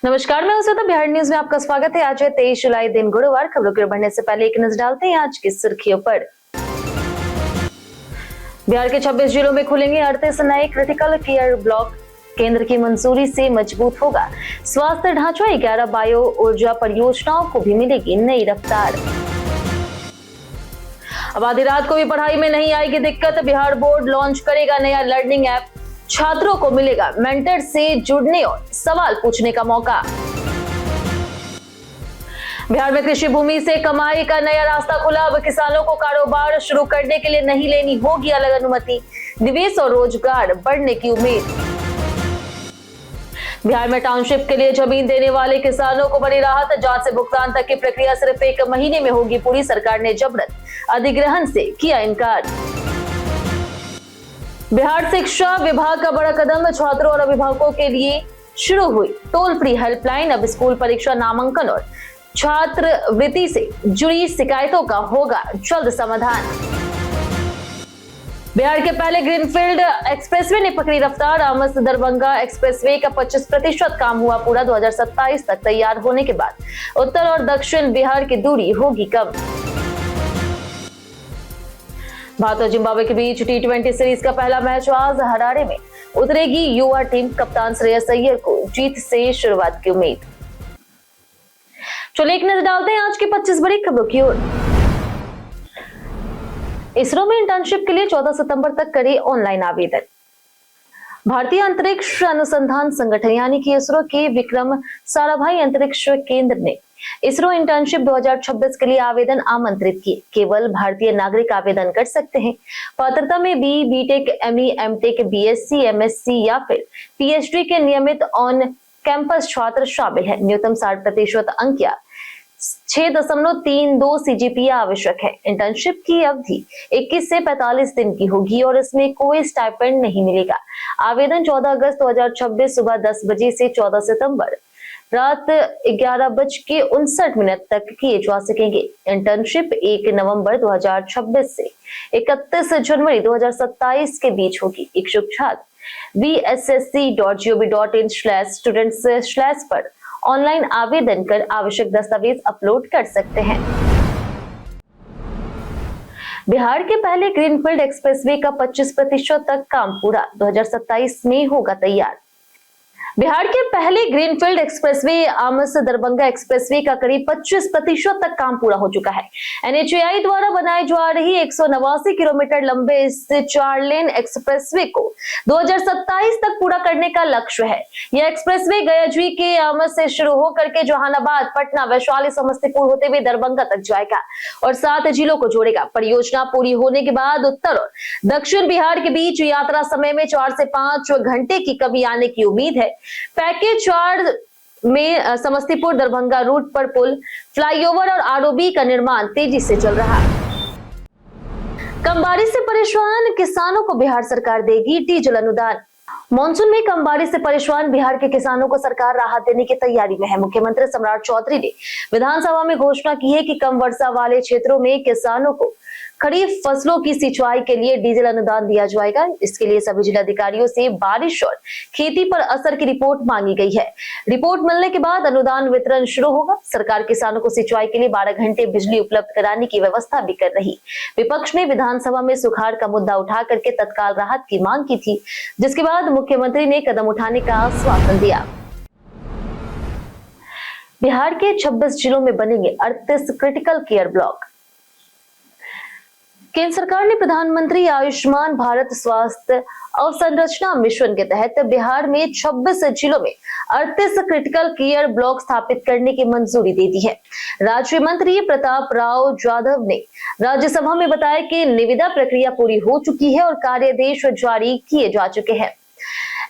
नमस्कार, मैं श्वेता। बिहार न्यूज में आपका स्वागत है। आज है 23 जुलाई, दिन गुरुवार। खबरों की ओर बढ़ने से पहले एक नजर डालते हैं आज की सुर्खियों पर। बिहार के 26 जिलों में खुलेंगे 38 नए क्रिटिकल केयर ब्लॉक। केंद्र की मंजूरी से मजबूत होगा स्वास्थ्य ढांचा। 11 बायो ऊर्जा परियोजनाओं को भी मिलेगी नई रफ्तार। अब आधी रात को भी पढ़ाई में नहीं आएगी दिक्कत। बिहार बोर्ड लॉन्च करेगा नया लर्निंग ऐप। छात्रों को मिलेगा मेंटर से जुड़ने और सवाल पूछने का मौका। बिहार में कृषि भूमि से कमाई का नया रास्ता खुला। अब किसानों को कारोबार शुरू करने के लिए नहीं लेनी होगी अलग अनुमति। निवेश और रोजगार बढ़ने की उम्मीद। बिहार में टाउनशिप के लिए जमीन देने वाले किसानों को बड़ी राहत। जांच से भुगतान तक की प्रक्रिया सिर्फ 1 महीने में होगी पूरी। सरकार ने जबरन अधिग्रहण से किया इनकार। बिहार शिक्षा विभाग का बड़ा कदम। छात्रों और अभिभावकों के लिए शुरू हुई टोल फ्री हेल्पलाइन। अब स्कूल परीक्षा, नामांकन और छात्रवृत्ति से जुड़ी शिकायतों का होगा जल्द समाधान। बिहार के पहले ग्रीनफील्ड एक्सप्रेसवे ने पकड़ी रफ्तार। आमस दरभंगा एक्सप्रेसवे का 25% काम हुआ पूरा। 2027 तक तैयार होने के बाद उत्तर और दक्षिण बिहार की दूरी होगी कम। भारत और जिम्बाब्वे के बीच T20 सीरीज का पहला मैच आज हरारे में उतरेगी युवा टीम। कप्तान श्रेयस अय्यर को जीत से शुरुआत की उम्मीद। चलिए एक नजर डालते हैं आज की 25 बड़ी खबरों की ओर। इसरो में इंटर्नशिप के लिए 14 सितंबर तक करे ऑनलाइन आवेदन। भारतीय अंतरिक्ष अनुसंधान संगठन यानी कि इसरो के विक्रम साराभाई अंतरिक्ष केंद्र ने इसरो इंटर्नशिप 2026 के लिए आवेदन आमंत्रित किए। केवल भारतीय नागरिक आवेदन कर सकते हैं। पात्रता में BTech, ME, MTech, BSc, MSc या फिर पीएचडी के नियमित ऑन कैंपस छात्र शामिल हैं। न्यूनतम 60% अंक या 6.32 सीजीपीए आवश्यक है। इंटर्नशिप की अवधि 21 से 45 दिन की होगी और इसमें कोई स्टाइपेंड नहीं मिलेगा। आवेदन 14 अगस्त 2026 सुबह 10 बजे से 14 सितंबर रात 11:59 तक किए जा सकेंगे। इंटर्नशिप 1 नवंबर 2026 से 31 जनवरी 2027 के बीच होगी। इच्छुक छात्र vssc.gov.in/students/ पर ऑनलाइन आवेदन कर आवश्यक दस्तावेज अपलोड कर सकते हैं। बिहार के पहले ग्रीनफील्ड एक्सप्रेसवे का 25% तक काम पूरा। 2027 में होगा तैयार। बिहार के पहले greenfield expressway Amas Darbhanga expressway का करीब 25% तक काम पूरा हो चुका है। एनएचएआई द्वारा बनाई जा रही 189 किलोमीटर लंबे इस 4 लेन एक्सप्रेसवे को 2027 तक पूरा करने का लक्ष्य है। यह एक्सप्रेसवे गयाजुई के आमस से शुरू होकर के जहानाबाद, पटना, वैशाली, समस्तीपुर होते हुए दरभंगा तक जाएगा और 7 जिलों को जोड़ेगा। परियोजना पूरी होने के बाद उत्तर और दक्षिण बिहार के बीच यात्रा समय में 4 से 5 घंटे की कमी आने की उम्मीद है। पैकेज 4 में समस्तीपुर दरभंगा रूट पर पुल, फ्लाईओवर और आरओबी का निर्माण तेजी से चल रहा है। कम बारिश से परेशान किसानों को बिहार सरकार देगी डीजल अनुदान। मॉनसून में कम बारिश से परेशान बिहार के किसानों को सरकार राहत देने की तैयारी में है। मुख्यमंत्री सम्राट चौधरी ने विधानसभा में घोषणा की है कि कम वर्षा वाले क्षेत्रों में किसानों को खरीफ फसलों की सिंचाई के लिए डीजल अनुदान दिया जाएगा। इसके लिए सभी जिलाधिकारियों से बारिश और खेती पर असर की रिपोर्ट मांगी गई है। रिपोर्ट मिलने के बाद अनुदान वितरण शुरू होगा। सरकार किसानों को सिंचाई के लिए 12 घंटे बिजली उपलब्ध कराने की व्यवस्था भी कर रही। विपक्ष ने विधानसभा में सुखाड़ का मुद्दा उठा करके तत्काल राहत की मांग की थी, जिसके बाद मुख्यमंत्री ने कदम उठाने का आश्वासन दिया। बिहार के 26 जिलों में बनेंगे 38 क्रिटिकल केयर ब्लॉक। केंद्र सरकार ने प्रधानमंत्री आयुष्मान भारत स्वास्थ्य अवसंरचना मिशन के तहत बिहार में 26 जिलों में 38 क्रिटिकल केयर ब्लॉक स्थापित करने की मंजूरी दे दी है। राज्य मंत्री प्रताप राव जाधव ने राज्यसभा में बताया कि निविदा प्रक्रिया पूरी हो चुकी है और कार्यादेश जारी किए जा चुके हैं।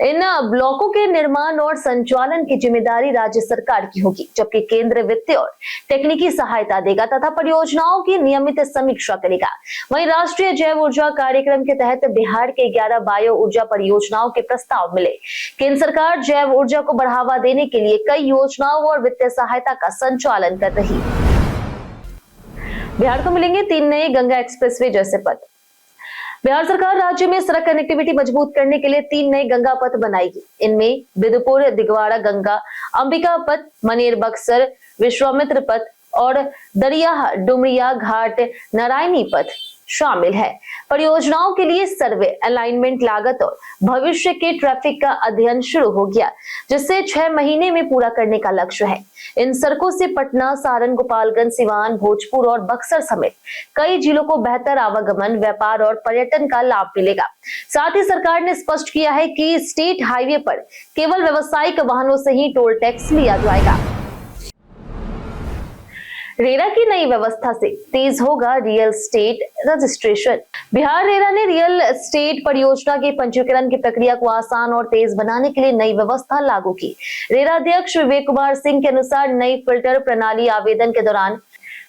इन ब्लॉकों के निर्माण और संचालन की जिम्मेदारी राज्य सरकार की होगी, जबकि केंद्र वित्तीय और तकनीकी सहायता देगा तथा परियोजनाओं की नियमित समीक्षा करेगा। वहीं राष्ट्रीय जैव ऊर्जा कार्यक्रम के तहत बिहार के 11 बायो ऊर्जा परियोजनाओं के प्रस्ताव मिले। केंद्र सरकार जैव ऊर्जा को बढ़ावा देने के लिए कई योजनाओं और वित्तीय सहायता का संचालन कर रही। बिहार को मिलेंगे 3 नए गंगा एक्सप्रेसवे जैसे पद। बिहार सरकार राज्य में सड़क कनेक्टिविटी मजबूत करने के लिए 3 नए गंगा पथ बनाएगी। इनमें बिदुपुर दिगवाड़ा गंगा, अंबिका पथ, मनेर बक्सर विश्वामित्र पथ और दरिया डुमरिया घाट नारायणी पथ शामिल है। परियोजनाओं के लिए सर्वे, अलाइनमेंट, लागत और भविष्य के ट्रैफिक का अध्ययन शुरू हो गया, जिससे 6 महीने में पूरा करने का लक्ष्य है। इन सड़कों से पटना, सारण, गोपालगंज, सिवान, भोजपुर और बक्सर समेत कई जिलों को बेहतर आवागमन, व्यापार और पर्यटन का लाभ मिलेगा। साथ ही सरकार ने स्पष्ट किया है कि स्टेट हाईवे पर केवल व्यावसायिक वाहनों से ही टोल टैक्स लिया जाएगा। रेरा की नई व्यवस्था से तेज होगा real estate registration. Bihar RERA ने रियल एस्टेट परियोजना के पंजीकरण की प्रक्रिया को आसान और तेज बनाने के लिए नई व्यवस्था लागू की। रेरा अध्यक्ष विवेक कुमार सिंह के अनुसार नई फिल्टर प्रणाली आवेदन के दौरान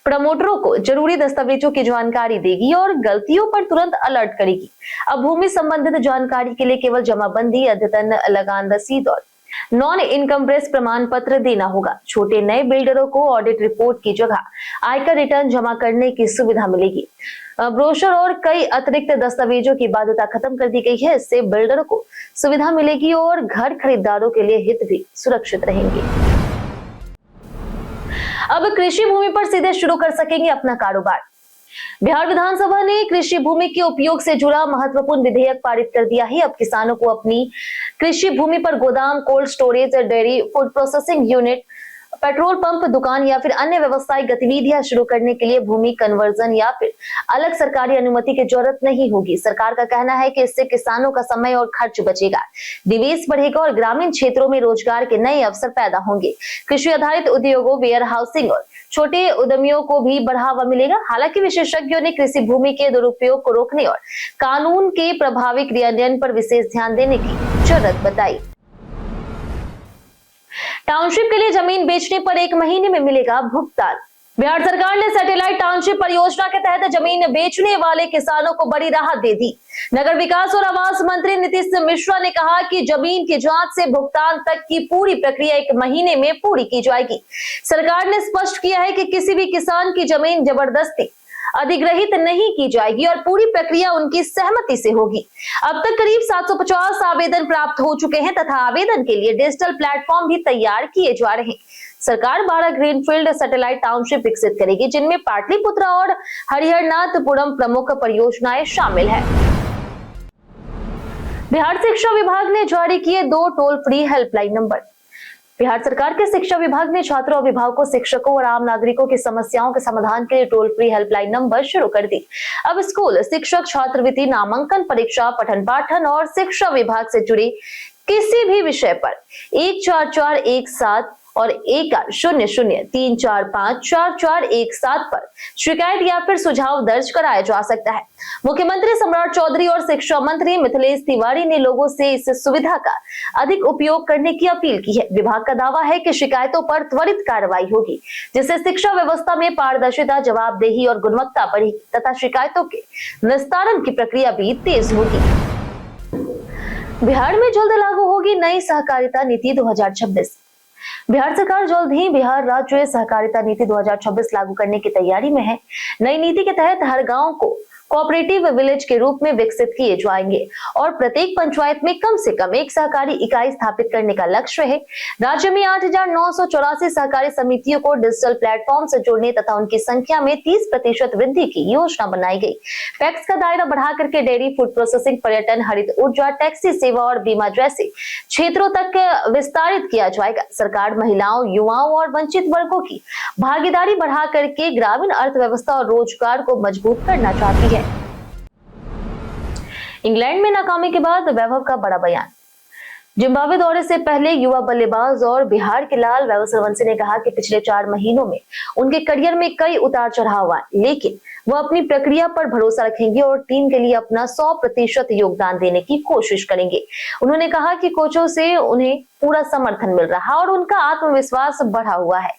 प्रमोटरों को जरूरी दस्तावेजों की जानकारी देगी और गलतियों पर तुरंत अलर्ट करेगी। अब भूमि संबंधित जानकारी के लिए केवल जमाबंदी, अद्यतन लगान रसीद और नॉन इनकम्प्रेस प्रमाण पत्र देना होगा। छोटे नए बिल्डरों को ऑडिट रिपोर्ट की जगह आयकर रिटर्न जमा करने की सुविधा मिलेगी। ब्रोशर और कई अतिरिक्त दस्तावेजों की बाध्यता खत्म कर दी गई है। इससे बिल्डरों को सुविधा मिलेगी और घर खरीदारों के लिए हित भी सुरक्षित रहेंगे। अब कृषि भूमि पर सीधे शुरू कर सकेंगे अपना कारोबार। बिहार विधानसभा ने कृषि भूमि के उपयोग से जुड़ा महत्वपूर्ण विधेयक पारित कर दिया है। अब किसानों को अपनी कृषि भूमि पर गोदाम, cold storage, dairy, food processing unit, petrol pump, दुकान या फिर अन्य व्यवसायिक गतिविधियां शुरू करने के लिए भूमि कन्वर्जन या फिर अलग सरकारी अनुमति की जरूरत नहीं होगी। सरकार का कहना है कि इससे किसानों का समय और खर्च बचेगा, निवेश बढ़ेगा और ग्रामीण क्षेत्रों में रोजगार के नए अवसर पैदा होंगे। कृषि आधारित उद्योगों, वेयर हाउसिंग और छोटे उद्यमियों को भी बढ़ावा मिलेगा। हालांकि विशेषज्ञों ने कृषि भूमि के दुरुपयोग को रोकने और कानून के प्रभावी क्रियान्वयन पर विशेष ध्यान देने की जरूरत बताई। टाउनशिप के लिए जमीन बेचने पर 1 महीने में मिलेगा भुगतान। बिहार सरकार ने सैटेलाइट टाउनशिप परियोजना के तहत जमीन बेचने वाले किसानों को बड़ी राहत दे दी। नगर विकास और आवास मंत्री नीतीश मिश्रा ने कहा कि जमीन की जांच से भुगतान तक की पूरी प्रक्रिया 1 महीने में पूरी की जाएगी। सरकार ने स्पष्ट किया है कि किसी भी किसान की जमीन जबरदस्ती अधिग्रहित नहीं की जाएगी और पूरी प्रक्रिया उनकी सहमति से होगी। अब तक करीब 750 आवेदन प्राप्त हो चुके हैं तथा आवेदन के लिए डिजिटल प्लेटफॉर्म भी तैयार किए जा रहे हैं। सरकार 12 ग्रीनफील्ड सैटेलाइट टाउनशिप विकसित करेगी, जिनमें पाटलिपुत्रा और हरिहरनाथपुरम प्रमुख परियोजनाएं शामिल है। बिहार शिक्षा विभाग ने जारी किए 2 toll free helpline number. Bihar सरकार के शिक्षा विभाग ने छात्रों, अभिभावकों, शिक्षकों और आम नागरिकों की समस्याओं के समाधान के लिए टोल फ्री हेल्पलाइन नंबर शुरू कर दी। अब स्कूल, शिक्षक, छात्रवृत्ति, नामांकन परीक्षा, पठन पाठन और शिक्षा विभाग से जुड़े किसी भी विषय पर 14417 और 10003454417 पर शिकायत या फिर सुझाव दर्ज कराया जा सकता है। मुख्यमंत्री सम्राट चौधरी और शिक्षा मंत्री मिथिलेश तिवारी ने लोगों से इस सुविधा का अधिक उपयोग करने की अपील की है। विभाग का दावा है कि शिकायतों पर त्वरित कार्रवाई होगी, जिससे शिक्षा व्यवस्था में पारदर्शिता, जवाबदेही और गुणवत्ता बढ़ेगी तथा शिकायतों के निस्तारण की प्रक्रिया भी तेज होगी। बिहार में जल्द लागू होगी नई सहकारिता नीति 2026। बिहार सरकार जल्द ही बिहार राज्य सहकारिता नीति 2026 लागू करने की तैयारी में है। नई नीति के तहत हर गांव को कोऑपरेटिव विलेज के रूप में विकसित किए जाएंगे और प्रत्येक पंचायत में कम से कम 1 सहकारी इकाई स्थापित करने का लक्ष्य है। राज्य में 8,984 सहकारी समितियों को डिजिटल प्लेटफॉर्म से जोड़ने तथा उनकी संख्या में 30% वृद्धि की योजना बनाई गई। पैक्स का दायरा बढ़ा करके डेयरी, फूड प्रोसेसिंग, पर्यटन, हरित ऊर्जा, टैक्सी सेवा और बीमा जैसे क्षेत्रों तक विस्तारित किया जाएगा। सरकार महिलाओं, युवाओं और वंचित वर्गों की भागीदारी बढ़ा करके ग्रामीण अर्थव्यवस्था और रोजगार को मजबूत करना चाहती है। इंग्लैंड में नाकामी के बाद वैभव का बड़ा बयान। जिम्बाब्वे दौरे से पहले युवा बल्लेबाज और बिहार के लाल वैभव सूर्यवंशी ने कहा कि पिछले 4 महीनों में उनके करियर में कई उतार चढ़ाव आए, लेकिन वो अपनी प्रक्रिया पर भरोसा रखेंगे और टीम के लिए अपना 100% योगदान देने की कोशिश करेंगे। उन्होंने कहा कि कोचों से उन्हें पूरा समर्थन मिल रहा और उनका आत्मविश्वास बढ़ा हुआ है।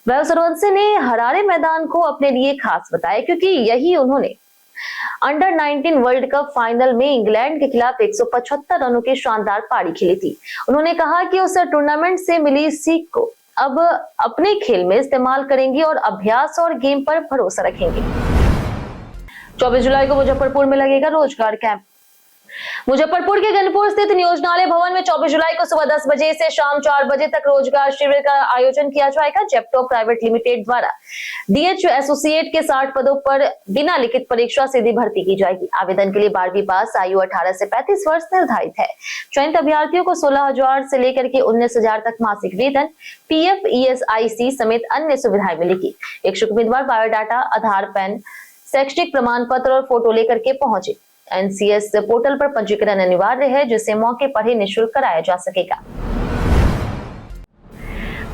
वैभव सूर्यवंशी ने हरारे मैदान को अपने लिए खास बताया, क्योंकि यही उन्होंने अंडर 19 वर्ल्ड कप फाइनल में इंग्लैंड के खिलाफ 175 रनों की शानदार पारी खेली थी। उन्होंने कहा कि उस टूर्नामेंट से मिली सीख को अब अपने खेल में इस्तेमाल करेंगे और अभ्यास और गेम पर भरोसा रखेंगे। 24 जुलाई को मुजफ्फरपुर में लगेगा रोजगार कैंप। मुजफ्फरपुर के गनपुर स्थित नियोजनालय भवन में 24 जुलाई को सुबह 10 बजे से शाम 4 बजे तक रोजगार शिविर का आयोजन किया जाएगा। जेप्टो प्राइवेट लिमिटेड द्वारा डीएच एसोसिएट के 60 पदों पर बिना लिखित परीक्षा सीधी भर्ती की जाएगी। आवेदन के लिए 12वीं पास, आयु 18 से 35 वर्ष निर्धारित है। चयनित अभ्यर्थियों को 16,000 से लेकर के 19,000 तक मासिक वेतन, पीएफ, ईएसआईसी समेत अन्य सुविधाएं मिलेगी। इच्छुक उम्मीदवार बायोडाटा, आधार, पैन, शैक्षणिक प्रमाण पत्र और फोटो लेकर के पहुंचे। एनसीएस पोर्टल पर पंजीकरण अनिवार्य है, जिसे मौके पर ही निःशुल्क कराया जा सकेगा।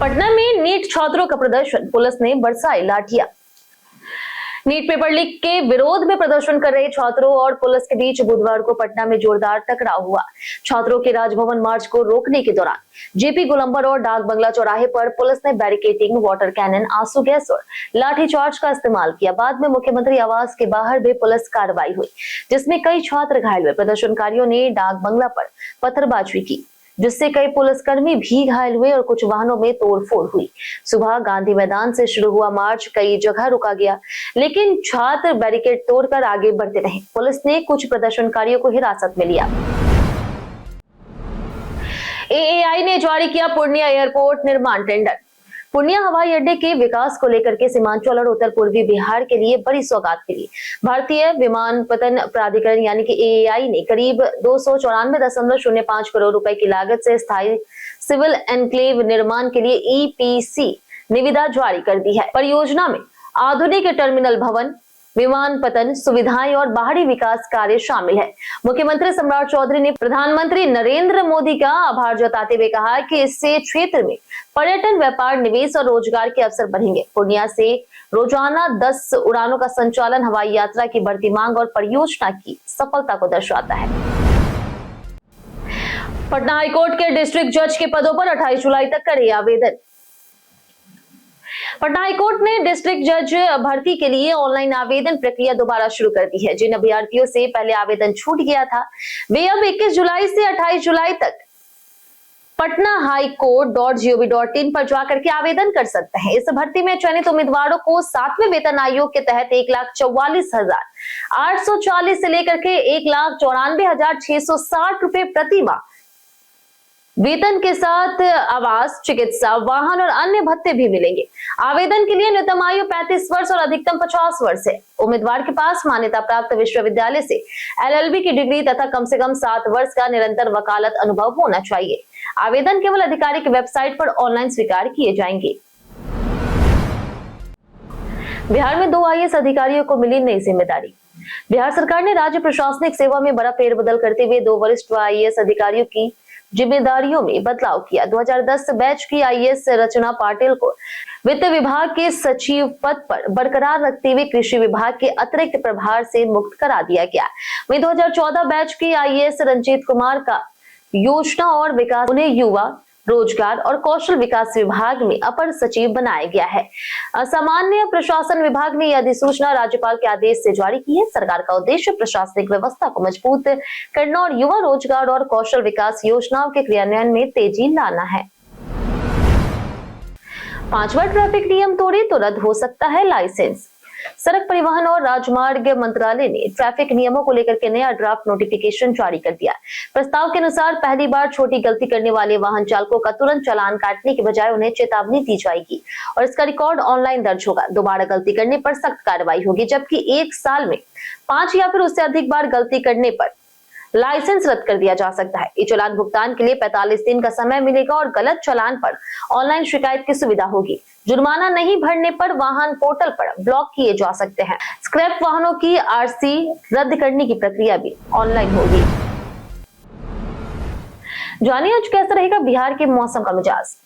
पटना में नीट छात्रों का प्रदर्शन, पुलिस ने बरसाई लाठियां। नीट पेपर लीक के विरोध में प्रदर्शन कर रहे छात्रों और पुलिस के बीच बुधवार को पटना में जोरदार टकराव हुआ। छात्रों के राजभवन मार्च को रोकने के दौरान जेपी गोलंबर और डाक बंगला चौराहे पर पुलिस ने बैरिकेडिंग, वाटर कैनन, आंसू गैस और लाठीचार्ज का इस्तेमाल किया। बाद में मुख्यमंत्री आवास के बाहर भी पुलिस कार्रवाई हुई, जिसमें कई छात्र घायल हुए। प्रदर्शनकारियों ने डाक बंगला पर पत्थरबाजी की, जिससे कई पुलिसकर्मी भी घायल हुए और कुछ वाहनों में तोड़फोड़ हुई। सुबह गांधी मैदान से शुरू हुआ मार्च कई जगह रुका गया, लेकिन छात्र बैरिकेड तोड़कर आगे बढ़ते रहे। पुलिस ने कुछ प्रदर्शनकारियों को हिरासत में लिया। एएआई ने जारी किया पूर्णिया एयरपोर्ट निर्माण टेंडर। पूर्णिया हवाई अड्डे के विकास को लेकर के सीमांचल और उत्तर पूर्वी बिहार के लिए बड़ी सौगात मिली। भारतीय विमानपत्तन प्राधिकरण यानी कि एएआई ने करीब 294.05 करोड़ रुपए की लागत से स्थायी सिविल एनक्लेव निर्माण के लिए ईपीसी निविदा जारी कर दी है। परियोजना में आधुनिक टर्मिनल भवन, विमानपत्तन सुविधाएं और बाहरी विकास कार्य शामिल है। मुख्यमंत्री सम्राट चौधरी ने प्रधानमंत्री नरेंद्र मोदी का आभार जताते हुए कहा कि इससे क्षेत्र में पर्यटन, व्यापार, निवेश और रोजगार के अवसर बढ़ेंगे। पूर्णिया से रोजाना 10 उड़ानों का संचालन हवाई यात्रा की बढ़ती मांग और परियोजना की सफलता को दर्शाता है। पटना हाईकोर्ट के डिस्ट्रिक्ट जज के पदों पर 28 जुलाई तक करे आवेदन। पटना हाईकोर्ट ने डिस्ट्रिक्ट जज भर्ती के लिए ऑनलाइन आवेदन प्रक्रिया दोबारा शुरू कर दी है। जिन अभ्यर्थियों से पहले आवेदन छूट गया था, वे अब 21 जुलाई से 28 जुलाई तक patnahighcourt.gov.in पर जाकर के आवेदन कर सकते हैं। इस भर्ती में चयनित उम्मीदवारों को 7वें वेतन आयोग के तहत 1,44,840 से लेकर के 1,94,660 रुपए प्रति माह वेतन के साथ आवास, चिकित्सा, वाहन और अन्य भत्ते भी मिलेंगे। आवेदन के लिए न्यूनतम आयु 35 वर्ष और अधिकतम 50 वर्ष है। उम्मीदवार के पास मान्यता प्राप्त विश्वविद्यालय से एलएलबी की डिग्री तथा कम से कम 7 वर्ष का निरंतर वकालत अनुभव होना चाहिए। आवेदन केवल आधिकारिक वेबसाइट पर ऑनलाइन स्वीकार किए जाएंगे। बिहार में 2 आईएएस अधिकारियों को मिली नई जिम्मेदारी। बिहार सरकार ने राज्य प्रशासनिक सेवा में बड़ा फेरबदल करते हुए 2 वरिष्ठ आईएएस अधिकारियों की जिम्मेदारियों में बदलाव किया। 2010 बैच की आईएएस रचना पाटिल को वित्त विभाग के सचिव पद पर बरकरार रखते हुए कृषि विभाग के अतिरिक्त प्रभार से मुक्त करा दिया गया। वहीं 2014 बैच की आईएएस रंजीत कुमार का योजना और विकास, उन्हें युवा, रोजगार और कौशल विकास विभाग में अपर सचिव बनाया गया है। सामान्य प्रशासन विभाग ने यह अधिसूचना राज्यपाल के आदेश से जारी की है। सरकार का उद्देश्य प्रशासनिक व्यवस्था को मजबूत करना और युवा, रोजगार और कौशल विकास योजनाओं के क्रियान्वयन में तेजी लाना है। 5वां ट्रैफिक नियम तोड़े तो रद्द हो सकता है लाइसेंस। सड़क परिवहन और राजमार्ग मंत्रालय ने ट्रैफिक नियमों को लेकर के नया ड्राफ्ट नोटिफिकेशन जारी कर दिया। प्रस्ताव के अनुसार पहली बार छोटी गलती करने वाले वाहन चालकों का तुरंत चालान काटने के बजाय उन्हें चेतावनी दी जाएगी और इसका रिकॉर्ड ऑनलाइन दर्ज होगा। दोबारा गलती करने पर सख्त कार्रवाई होगी, जबकि 1 साल में 5 या फिर उससे अधिक बार गलती करने पर लाइसेंस रद्द कर दिया जा सकता है। ई चालान भुगतान के लिए 45 दिन का समय मिलेगा और गलत चालान पर ऑनलाइन शिकायत की सुविधा होगी। जुर्माना नहीं भरने पर वाहन पोर्टल पर ब्लॉक किए जा सकते हैं। स्क्रैप वाहनों की आरसी रद्द करने की प्रक्रिया भी ऑनलाइन होगी। जानिए आज कैसा रहेगा बिहार के मौसम का मिजाज।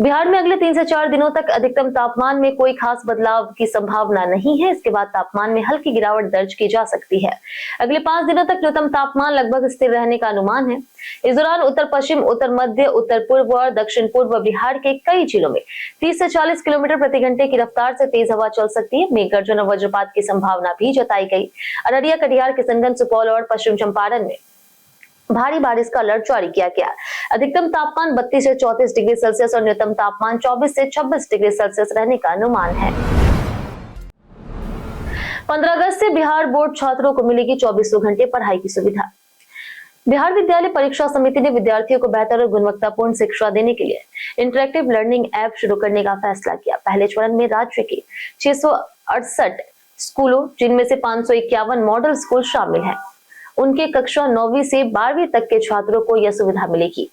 बिहार में अगले 3 से 4 दिनों तक अधिकतम तापमान में कोई खास बदलाव की संभावना नहीं है। इसके बाद तापमान में हल्की गिरावट दर्ज की जा सकती है। अगले 5 दिनों तक न्यूनतम तापमान लगभग स्थिर रहने का अनुमान है। इस दौरान उत्तर पश्चिम, उत्तर मध्य, उत्तर पूर्व और दक्षिण पूर्व बिहार के कई जिलों में 30 से 40 किलोमीटर प्रति घंटे की रफ्तार से तेज हवा चल सकती है। मेघ गर्जन और वज्रपात की संभावना भी जताई गई। अररिया, कटिहार, किशनगंज, सुपौल और पश्चिम चंपारण में भारी बारिश का अलर्ट जारी किया गया। अधिकतम तापमान 32 से 34 डिग्री सेल्सियस और न्यूनतम तापमान 24 से 26 डिग्री सेल्सियस रहने का अनुमान है। 15 अगस्त से बिहार बोर्ड छात्रों को मिलेगी 24 घंटे पढ़ाई की सुविधा। बिहार विद्यालय परीक्षा समिति ने विद्यार्थियों को बेहतर और गुणवत्तापूर्ण शिक्षा देने के लिए इंटरेक्टिव लर्निंग ऐप शुरू करने का फैसला किया। पहले चरण में राज्य के 668 स्कूलों, जिनमें से 551 मॉडल स्कूल शामिल हैं, उनके कक्षा 9वीं से 12वीं तक के छात्रों को यह सुविधा मिलेगी।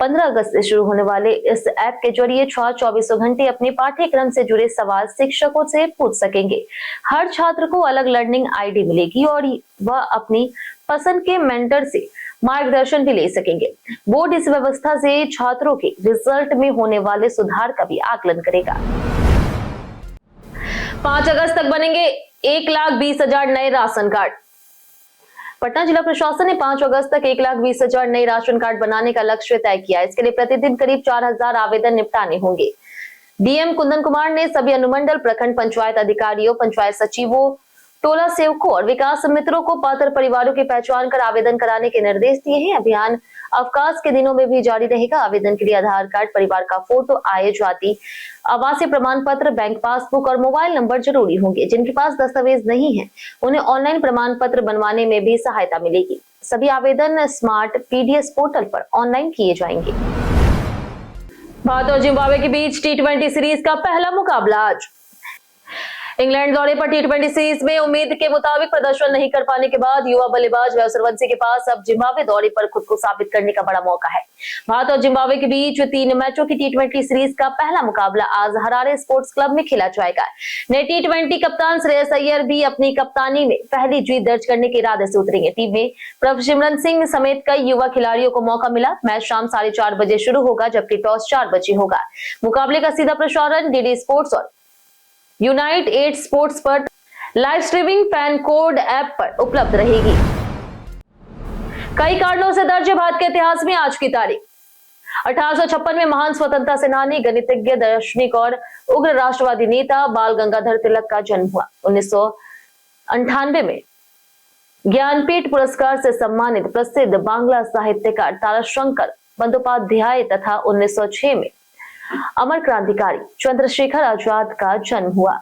15 अगस्त से शुरू होने वाले इस ऐप के जरिए छात्र 24 घंटे अपने पाठ्यक्रम से जुड़े सवाल शिक्षकों से पूछ सकेंगे। हर छात्र को अलग लर्निंग आईडी मिलेगी और वह अपनी पसंद के मेंटर से मार्गदर्शन भी ले सकेंगे। बोर्ड इस व्यवस्था से छात्रों के रिजल्ट में होने वाले सुधार का भी आकलन करेगा। 5 अगस्त तक बनेंगे 1,20,000 नए राशन कार्ड। पटना जिला प्रशासन ने 5 अगस्त तक 1,20,000 नए राशन कार्ड बनाने का लक्ष्य तय किया। इसके लिए प्रतिदिन करीब 4,000 आवेदन निपटाने होंगे। डीएम कुंदन कुमार ने सभी अनुमंडल, प्रखंड पंचायत अधिकारियों, पंचायत सचिवों, टोला सेवकों और विकास मित्रों को पात्र परिवारों की पहचान कर आवेदन कराने के निर्देश दिए हैं। अभियान अवकाश के दिनों में भी जारी रहेगा। आवेदन के लिए आधार कार्ड, परिवार का फोटो, आय, जाति, आवासीय प्रमाण पत्र, बैंक पासबुक और मोबाइल नंबर जरूरी होंगे। जिनके पास दस्तावेज नहीं है, उन्हें ऑनलाइन प्रमाण पत्र बनवाने में भी सहायता मिलेगी। सभी आवेदन स्मार्ट पीडीएस पोर्टल पर ऑनलाइन किए जाएंगे। भारत और जिम्बाब्वे के बीच T20 सीरीज का पहला मुकाबला आज। इंग्लैंड दौरे पर T20 सीरीज में उम्मीद के मुताबिक प्रदर्शन नहीं कर पाने के बाद युवा बल्लेबाज वैभव सूर्यवंशी के पास अब जिम्बाब्वे दौरे पर खुद को साबित करने का बड़ा मौका है। भारत और जिम्बाब्वे के बीच 3 मैचों की T20 सीरीज का पहला मुकाबला आज हरारे स्पोर्ट्स क्लब में खेला जाएगा। नए T20 कप्तान श्रेयस अय्यर भी अपनी कप्तानी में पहली जीत दर्ज करने के इरादे से उतरेंगे। टीम में प्रभसिमरन सिंह समेत कई युवा खिलाड़ियों को मौका मिला। मैच शाम 4:30 बजे शुरू होगा, जबकि टॉस 4 बजे होगा। मुकाबले का सीधा प्रसारण डीडी स्पोर्ट्स और यूनाइट 8 स्पोर्ट्स पर live streaming fan code app पर उपलब्ध रहेगी। कई कारणों से दर्ज है भारत के इतिहास में आज की तारीख। 1856 में महान स्वतंत्रता सेनानी, गणितज्ञ, दार्शनिक और उग्र राष्ट्रवादी नेता बाल गंगाधर तिलक का जन्म हुआ। 1998 में ज्ञानपीठ पुरस्कार से सम्मानित प्रसिद्ध बांग्ला साहित्यकार ताराशंकर बंदोपाध्याय तथा 1906 में अमर क्रांतिकारी चंद्रशेखर आजाद का जन्म हुआ।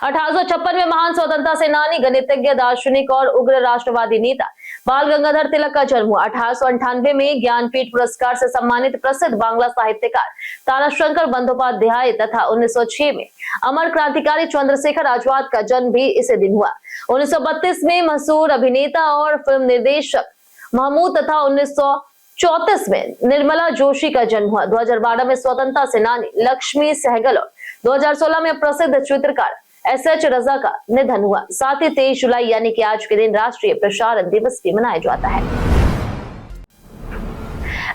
1856 में महान स्वतंत्रता सेनानी, गणितज्ञ, दार्शनिक और उग्र राष्ट्रवादी नेता बाल गंगाधर तिलक का जन्म हुआ। 1898 में ज्ञानपीठ पुरस्कार से सम्मानित प्रसिद्ध बांग्ला साहित्यकार ताराशंकर बंदोपाध्याय तथा 1906 में अमर क्रांतिकारी चंद्रशेखर आजाद का जन्म भी इसी दिन हुआ। 1932 में मशहूर अभिनेता और फिल्म निर्देशक महमूद तथा 1934 में निर्मला जोशी का जन्म हुआ। 2012 में स्वतंत्रता सेनानी लक्ष्मी सहगल और 2016 में प्रसिद्ध चित्रकार एसएच रजा का निधन हुआ। साथ ही 23 जुलाई यानी कि आज के दिन राष्ट्रीय प्रसारण दिवस भी मनाया जाता है।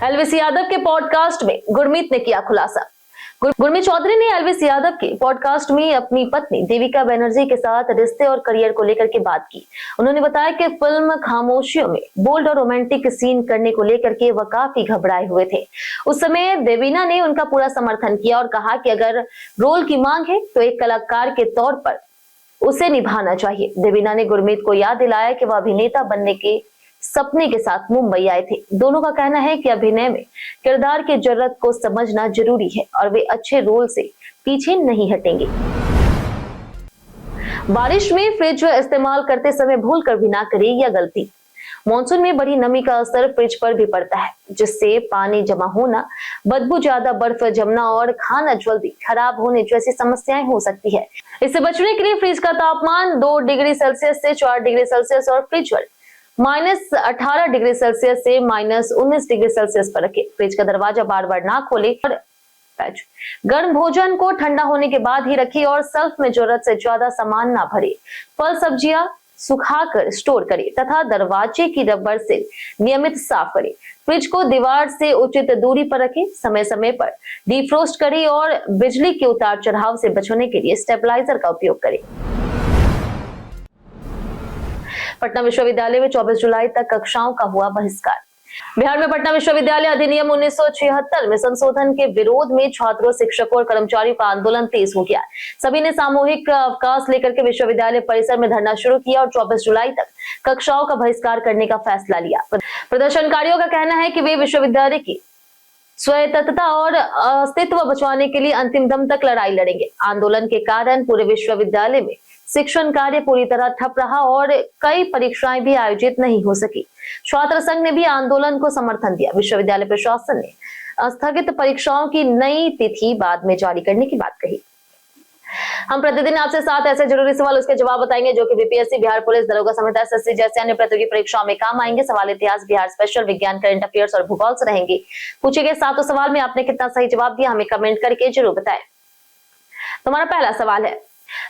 एलवीस यादव के पॉडकास्ट में गुरमीत ने किया खुलासा। गुरमीत चौधरी ने एलवीस यादव के पॉडकास्ट में अपनी पत्नी देविका बनर्जी के साथ रिश्ते और करियर को लेकर के बात की। उन्होंने बताया कि फिल्म खामोशियों में बोल्ड और रोमांटिक सीन करने को लेकर के वह काफी घबराए हुए थे। उस समय देवीना ने उनका पूरा समर्थन किया और कहा कि अगर रोल की मांग है तो एक कलाकार के तौर पर उसे निभाना चाहिए। देवीना ने गुरमीत को याद दिलाया कि वह अभिनेता बनने के सपने के साथ मुंबई आए थे। दोनों का कहना है कि अभिनय में किरदार की जरूरत को समझना जरूरी है और वे अच्छे रोल से पीछे नहीं हटेंगे। बारिश में फ्रिज इस्तेमाल करते समय भूल कर भी ना करें यह गलती। मॉनसून में बड़ी नमी का असर फ्रिज पर भी पड़ता है, जिससे पानी जमा होना, बदबू ज्यादा, बर्फ जमना और खाना जल्दी खराब होने जैसी समस्याएं हो सकती है। इससे बचने के लिए फ्रिज का तापमान 2 डिग्री सेल्सियस से 4 डिग्री सेल्सियस और फ्रिज -18 डिग्री सेल्सियस से -19 डिग्री सेल्सियस पर रखें। फ्रिज का दरवाजा बार बार ना खोलें और गर्म भोजन को ठंडा होने के बाद ही रखें और शेल्फ में जरूरत से ज्यादा सामान ना भरें। फल सब्जियां सुखाकर स्टोर करें तथा दरवाजे की रबर से नियमित साफ करें। फ्रिज को दीवार से उचित दूरी पर रखें। समय समय पर डीफ्रोस्ट करें और बिजली के उतार चढ़ाव से बचने के लिए स्टेबलाइजर का उपयोग करें। पटना विश्वविद्यालय में 24 जुलाई तक कक्षाओं का हुआ बहिष्कार। बिहार में पटना विश्वविद्यालय अधिनियम 1976 में संशोधन के विरोध में छात्रों, शिक्षकों और कर्मचारियों का आंदोलन तेज हो गया। सभी ने सामूहिक अवकाश लेकर के विश्वविद्यालय परिसर में धरना शुरू किया और 24 जुलाई तक कक्षाओं का बहिष्कार करने का फैसला लिया। प्रदर्शनकारियों का कहना है कि वे विश्वविद्यालय की स्वायत्तता और अस्तित्व बचाने के लिए अंतिम दम तक लड़ाई लड़ेंगे। आंदोलन के कारण पूरे विश्वविद्यालय में शिक्षण कार्य पूरी तरह ठप रहा और कई परीक्षाएं भी आयोजित नहीं हो सकी। छात्र संघ ने भी आंदोलन को समर्थन दिया। विश्वविद्यालय प्रशासन ने स्थगित परीक्षाओं की नई तिथि बाद में जारी करने की बात कही। हम प्रतिदिन आपसे 7 ऐसे जरूरी सवाल उसके जवाब बताएंगे जो कि बीपीएससी, बिहार पुलिस, दरोगा समेत एसएससी जैसे अन्य प्रतियोगी परीक्षाओं में काम आएंगे। सवाल इतिहास, बिहार स्पेशल, विज्ञान, करंट अफेयर्स और भूगोल से रहेंगे। पूछे गए 7 सवाल में आपने कितना सही जवाब दिया हमें कमेंट करके जरूर बताएं। तुम्हारा पहला सवाल है,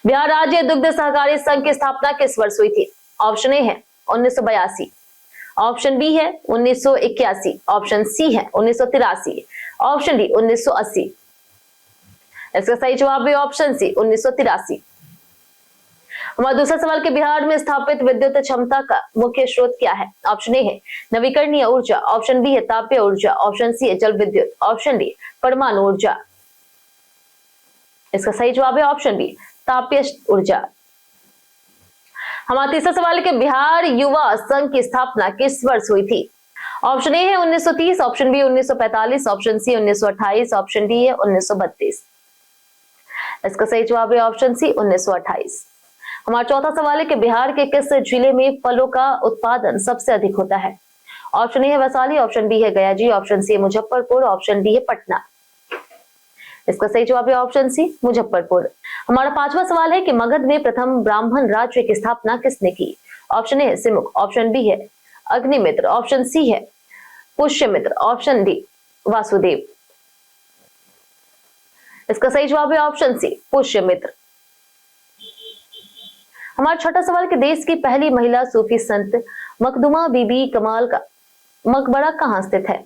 बिहार राज्य दुग्ध सहकारी संघ की स्थापना किस वर्ष हुई थी? ऑप्शन ए है 1982, ऑप्शन बी है 1981, ऑप्शन सी है 1983, ऑप्शन डी 1980। इसका सही जवाब है ऑप्शन सी 1983। हमारा दूसरा सवाल के बिहार में स्थापित विद्युत क्षमता का मुख्य स्रोत क्या है? ऑप्शन ए है नवीकरणीय ऊर्जा, ऑप्शन बी है तापीय ऊर्जा, ऑप्शन सी है जल विद्युत, ऑप्शन डी परमाणु ऊर्जा। इसका सही जवाब है ऑप्शन बी तापीय ऊर्जा। हमारा तीसरा सवाल के बिहार युवा संघ की स्थापना किस वर्ष हुई थी? ऑप्शन ए है 1930, option B 1945, option C 1928, option D है 1932। इसका सही जवाब है ऑप्शन सी 1928। हमारा चौथा सवाल है कि बिहार के किस जिले में फलों का उत्पादन सबसे अधिक होता है? ऑप्शन ए है वैशाली, ऑप्शन बी है गया जी, ऑप्शन सी है मुजफ्फरपुर, ऑप्शन डी है पटना। इसका सही जवाब है ऑप्शन सी मुजफ्फरपुर। हमारा पांचवा सवाल है कि मगध में प्रथम ब्राह्मण राज्य की स्थापना किसने की? ऑप्शन ए है सिमुक, ऑप्शन बी है अग्निमित्र, ऑप्शन सी है पुष्यमित्र, ऑप्शन डी वासुदेव। इसका सही जवाब है ऑप्शन सी पुष्यमित्र। हमारा छठा सवाल कि देश की पहली महिला सूफी संत मखदुमा बीबी कमाल का मकबरा कहां स्थित है?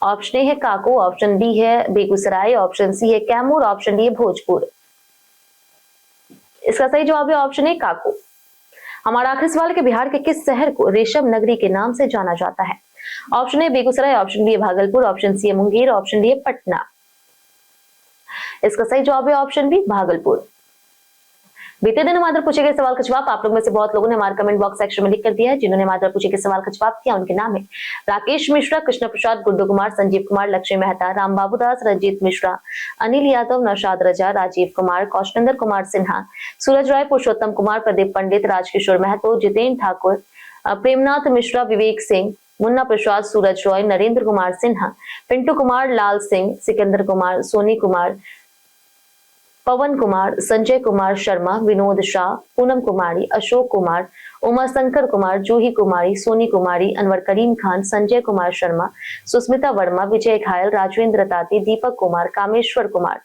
ऑप्शन ए है काको, ऑप्शन बी है बेगूसराय, ऑप्शन सी है कैमूर, ऑप्शन डी है भोजपुर। इसका सही जवाब है ऑप्शन ए काको। हमारा आखिरी सवाल कि बिहार के किस शहर को रेशम नगरी के नाम से जाना जाता है? Option A Begusarai, option B है भागलपुर, ऑप्शन सी है मुंगेर, ऑप्शन डी है पटना। इसका सही जवाब है ऑप्शन बी भागलपुर। बीते दिन हमारे पूछे गए सवाल का जवाब आप लोग में से बहुत लोगों ने हमारे कमेंट बॉक्स सेक्शन में लिख कर दिया है। जिन्होंने हमारे पूछे गए सवाल का जवाब दिया उनके नाम है राकेश मिश्रा, कृष्ण प्रसाद, गुड्डू कुमार, संजीव कुमार, लक्ष्मी मेहता, राम बाबू दास, रंजीत मिश्रा, अनिल यादव, नौशाद रजा, राजीव कुमार, कौशलेंद्र कुमार सिन्हा, सूरज राय, पुरुषोत्तम कुमार, प्रदीप पंडित, राजकिशोर महतो, जितेंद्र ठाकुर, प्रेमनाथ मिश्रा, विवेक सिंह, मुन्ना प्रसाद, सूरज रॉय, नरेंद्र कुमार सिन्हा, पिंटू कुमार, लाल सिंह, सिकंदर कुमार, सोनी कुमार, पवन कुमार, संजय कुमार शर्मा, विनोद शाह, पूनम कुमारी, अशोक कुमार, उमाशंकर कुमार, जूही कुमारी, सोनी कुमारी, अनवर करीम खान, संजय कुमार शर्मा, सुस्मिता वर्मा, विजय घायल, राजवेंद्र ताती, दीपक कुमार, कामेश्वर कुमार,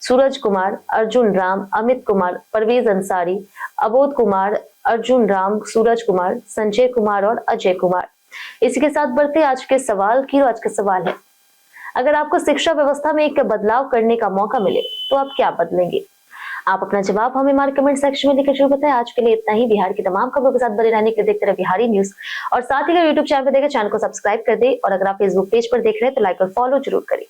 सूरज कुमार, अर्जुन राम, अमित कुमार, परवेज अंसारी, अबोध कुमार, अर्जुन राम, सूरज कुमार, संजय कुमार और अजय कुमार। इसी के साथ बढ़ते आज के सवाल की। आज का सवाल है, अगर आपको शिक्षा व्यवस्था में एक बदलाव करने का मौका मिले तो आप क्या बदलेंगे? आप अपना जवाब हमें हमारे कमेंट सेक्शन में लिखकर जरूर बताएं। आज के लिए इतना ही। बिहार की तमाम खबरों के साथ बने रहने के लिए देखते रहे बिहारी न्यूज और साथ ही अगर यूट्यूब चैनल पर देखें चैनल को सब्सक्राइब कर दे और अगर आप फेसबुक पेज पर देख रहे हैं तो लाइक और फॉलो जरूर करें।